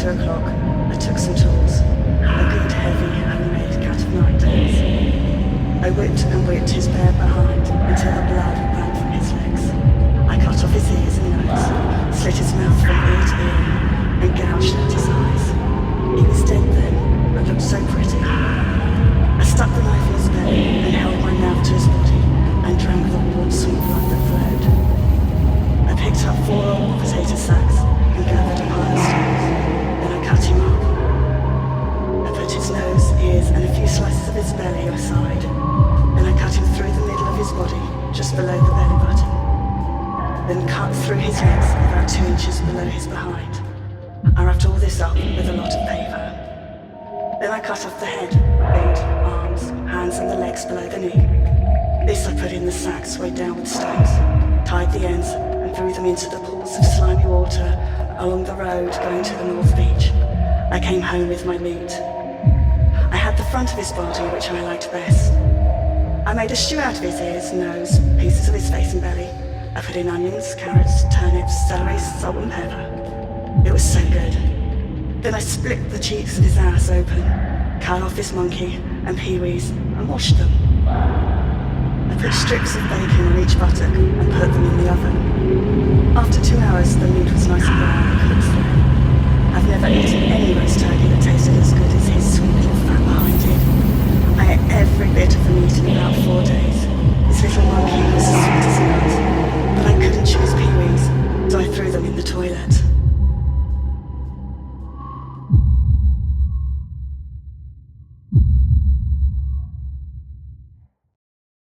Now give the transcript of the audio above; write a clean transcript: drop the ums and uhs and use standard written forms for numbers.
2 o'clock, I took some tools, a good, heavy, homemade cat-of-nine tails. I whipped his bare behind until the blood ran from his legs. I cut off his ears and nose, slit his mouth from ear to ear, and gouged out his eyes. He was dead then, but looked so pretty. I stuck the knife in his belly and held my mouth to his body and drank the warm, sweet blood that flowed. I picked up 4 old potato sacks and gathered a pile of stones. Then I cut him up. I put his nose, ears, and a few slices of his belly aside. Then I cut him through the middle of his body, just below the belly button. Then cut through his legs about 2 inches below his behind. I wrapped all this up with a lot of paper. Then I cut off the head, feet, arms, hands, and the legs below the knee. This I put in the sacks weighed down with stones, tied the ends, and threw them into the pools of slimy water along the road going to the North Beach. I came home with my meat. I had the front of his body, which I liked best. I made a stew out of his ears, nose, pieces of his face and belly. I put in onions, carrots, turnips, celery, salt and pepper. It was so good. Then I split the cheeks of his ass open, cut off his monkey and peewees and washed them. I put strips of bacon on each buttock and put them in the oven. After 2 hours, the meat was nice and brown and cooked